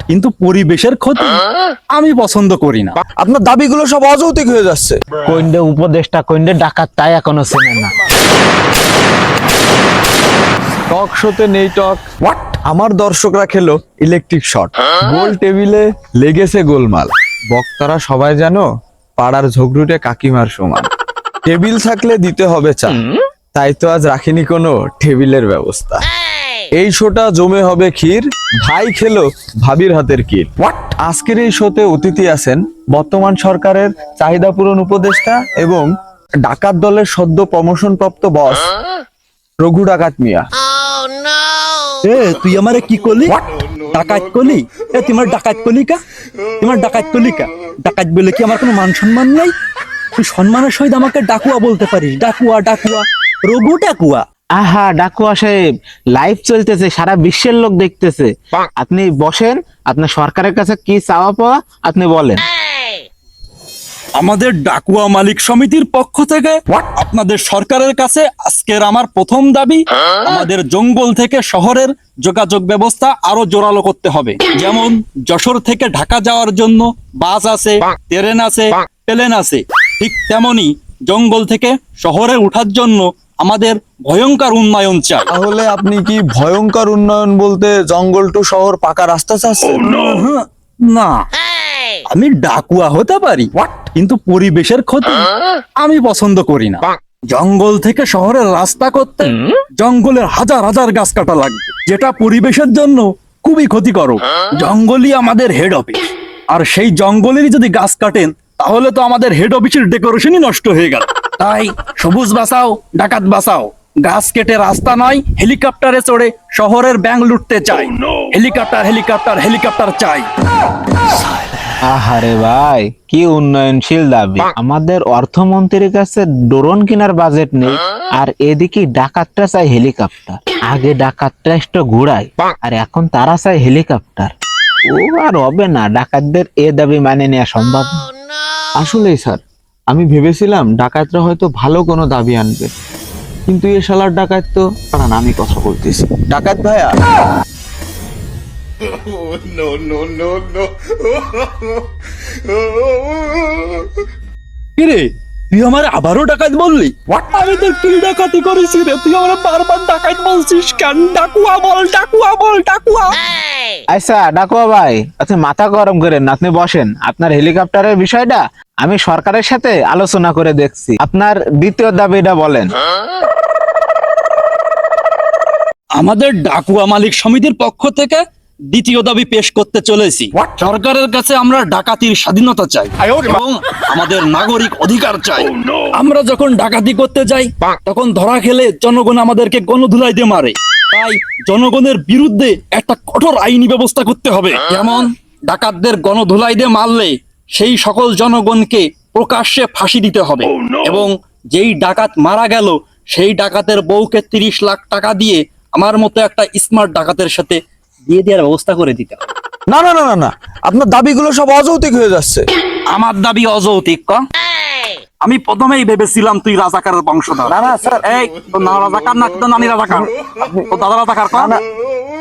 কিন্তু পরিবেশের ক্ষতি আমি পছন্দ করি না। আপনার দাবিগুলো সব অযৌক্তিক হয়ে যাচ্ছে। কইন্ডে উপদেষ্টা কইন্ডে ডাকাত তাই এখনো চেনে না। টক শোতে নেই টক। আমার দর্শকরা খেলো ইলেকট্রিক শট। গোল টেবিলে লেগেছে গোলমাল। বক্তারা সবাই জানো পাড়ার ঝগড়ুটে কাকিমার সমান। টেবিল থাকলে দিতে হবে চা, তাই তো আজ রাখিনি কোনো টেবিলের ব্যবস্থা। এই শোটা জমে হবে ক্ষীর, ভাই খেলো ভাবির হাতের ক্ষীর। আজকের এই শোতে অতিথি আছেন বর্তমান সরকারের চাহিদা পূরণ উপদেষ্টা এবং ডাকাত দলের সদ্য প্রমোশন প্রাপ্ত বস রঘু ডাকাত মিয়া। এ তুই আমারে কি করলি? ডাকাত করলি? এ তোমার ডাকাত করলি কা? তোমার ডাকাত করলি কা? ডাকাত বলে কি আমার কোনো মান সম্মান নাই? তুই সম্মানের সহিত আমাকে ডাকুয়া বলতে পারিস। ডাকুয়া ডাকুয়া রঘু ডাকুয়া। আহা ডাকুয়া সাহেব, লাইভ চলতেছে, সারা বিশ্বের লোক দেখতেছে। আপনি বসেন, আপনার সরকারের কাছে কি চাওয়া পাওয়া আপনি বলেন। আমাদের ডাকুয়া মালিক সমিতির পক্ষ থেকে আপনাদের সরকারের কাছে আজকের আমার প্রথম দাবি, আমাদের জঙ্গল থেকে শহরের যোগাযোগ ব্যবস্থা আরো জোরালো করতে হবে। যেমন যশোর থেকে ঢাকা যাওয়ার জন্য বাস আছে, ট্রেন আছে, প্লেন আছে, ঠিক তেমনি জঙ্গল থেকে শহরে ওঠার জন্য আমাদের ভয়ঙ্কর উন্নয়ন চাই। তাহলে আপনি কি ভয়ঙ্কর উন্নয়ন বলতে জঙ্গল টু শহর পাকা রাস্তা চাচ্ছেন? না, আমি ডাকুয়া হতে পারি কিন্তু পরিবেশের ক্ষতি আমি পছন্দ করি না। জঙ্গল থেকে শহরের রাস্তা করতে জঙ্গলের হাজার হাজার গাছ কাটা লাগবে, যেটা পরিবেশের জন্য খুবই ক্ষতিকারক। জঙ্গলই আমাদের হেড অফিস, আর সেই জঙ্গলেরই যদি গাছ কাটেন তাহলে তো আমাদের হেড অফিসের ডেকোরেশনই নষ্ট হয়ে গেল। তাই সবুজ বাঁচাও, ডাকাত বাঁচাও। গাছ কেটে রাস্তা নয়, হেলিকপ্টারে চড়ে শহরের ব্যাংক লুটতে চাই। হেলিকপ্টার হেলিকপ্টার হেলিকপ্টার চাই। আহারে ভাই, কি উন্নয়নশীল দাবি! আমাদের অর্থমন্ত্রীর কাছে ড্রোন কেনার বাজেট নেই, আর এদিকে ডাকাতরা চাই হেলিকপ্টার। আগে ডাকাতরা একটু ঘুরায়, আর এখন তারা চাই হেলিকপ্টার। ও আর হবে না, ডাকাতদের এ দাবি মানে নেওয়া সম্ভব না। আসলেই স্যার, আমি ভেবেছিলাম ডাকাতরা হয়তো ভালো কোনো দাবি আনবে, কিন্তু এ শালার ডাকাত তো দাঁড়ান, আমি কথা বলতেছি। ডাকাত ভাইয়া, কিরে তুই আমার আবারও ডাকাত বললি? আমি তো কি ডাকাতি করেছি রে? তুই আমার বারবার ডাকাত বলছিস কেন? ডাকুয়া বল, ডাকুয়া বল, ডাকুয়া। আচ্ছা ডাকুয়া ভাই, আচ্ছা মাথা গরম করেন না, আপনি বসেন। আপনার হেলিকপ্টারের বিষয়টা আমি সরকারের সাথে আলোচনা করে দেখছি। আপনার দ্বিতীয় দাবিটা বলেন। আমাদের ডাকুয়া মালিক সমিতির পক্ষ থেকে দ্বিতীয় দাবি পেশ করতে চলেছি। সরকারের কাছে আমরা ডাকাতির স্বাধীনতা চাই এবং আমাদের নাগরিক অধিকার চাই। আমরা যখন ডাকাতি করতে যাই তখন ধরা খেলে জনগণ আমাদেরকে গণধুলাই দিয়ে মারে। তাই জনগণের বিরুদ্ধে একটা কঠোর আইনি ব্যবস্থা করতে হবে। যেমন ডাকাতদের গণধুলাই দিয়ে মারলে সেই সকল জনগণকে প্রকাশ্যে ফাঁসি দিতে হবে, এবং যেই ডাকাত মারা গেল সেই ডাকাতের বউকে 30 লাখ টাকা দিয়ে আমার মতো একটা স্মার্ট ডাকাতের সাথে দিয়ে দেওয়ার ব্যবস্থা করে দিতে হবে। না না না না না, আপনার দাবিগুলো সব অযৌক্তিক হয়ে যাচ্ছে। আমার দাবি অযৌক্তিক ক? আমি প্রথমেই ভেবেছিলাম তুই রাজাকারের বংশধর। না না স্যার, এই তোর নানা রাজাকার না তোর নানি রাজাকার? তোর দাদা রাজাকার ক?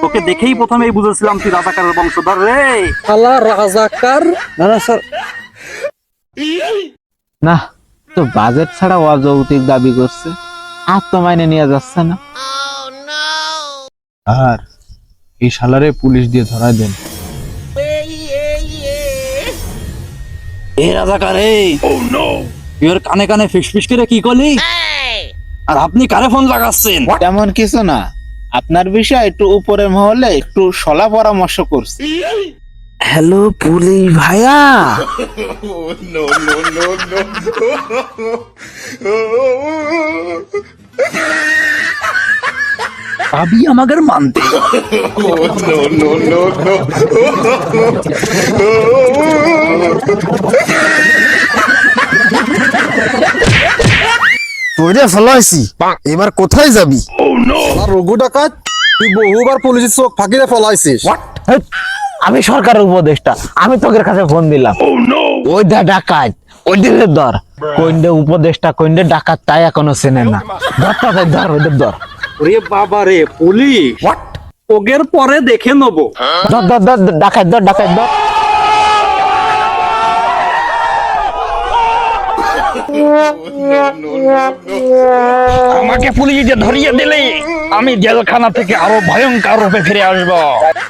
তোকে দেখেই প্রথমেই বুঝেছিলাম তুই রাজাকারের বংশধর রে। শালা রাজাকার। না না স্যার, না তো বাজেট ছাড়া অযৌক্তিক দাবি করছে, আর তো মাইনে নিয়ে যাচ্ছে না। আর এই শালারে পুলিশ দিয়ে ধরায় দেন। এ রাজাকার রে, তুই ওর কানে কানে ফিসফিস করে কি করলি? আর আপনি কারে ফোন লাগাচ্ছেন? তেমন কিছু না, আপনার বিষয় একটু উপরে মহলে একটু সলা পরামর্শ করছি। হ্যালো পুলিশ ভাইয়া, ভাবি আমাদের মানতে তোরে ফেলাইছি, এবার কোথায় যাবি? রঘু ডাকাত, তুই বহুবার পুলিশের চোখ ফাঁকিতে ফেলাইছিস। আমি সরকারের উপদেষ্টা, আমি তোদের কাছে ফোন দিলাম। ওই দা ডাকাত, ওই দিকে ধর। কইন্ডে উপদেষ্টা কইন্ডে ডাকাত তাই এখনো চেনে না। ধর তাদের ধর, ওদের ধর। ওরে বাবা রে, পুলিশ! ওগের পরে দেখে নেবো। ধর ধর ধর ডাকাত ধর ডাকাত ধর। আমাকে পুলিশে ধরিয়ে দিলে আমি জেলখানা থেকে আরো ভয়ঙ্কর রূপে ফিরে আসবো।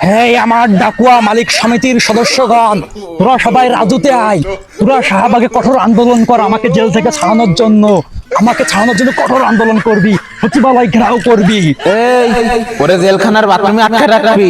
হ্যাঁ, আমার ডাকুয়া মালিক সমিতির সদস্যগণ, তোরা সবাই রাজুতে আয়। তোরা শাহবাগে কঠোর আন্দোলন কর আমাকে জেল থেকে ছাড়ানোর জন্য। আমাকে ছাড়ানোর জন্য কঠোর আন্দোলন করবি, সচিবালয় ঘেরাও করবি। এই ওরে জেলখানার বাথরুমে আটকে রাখবি।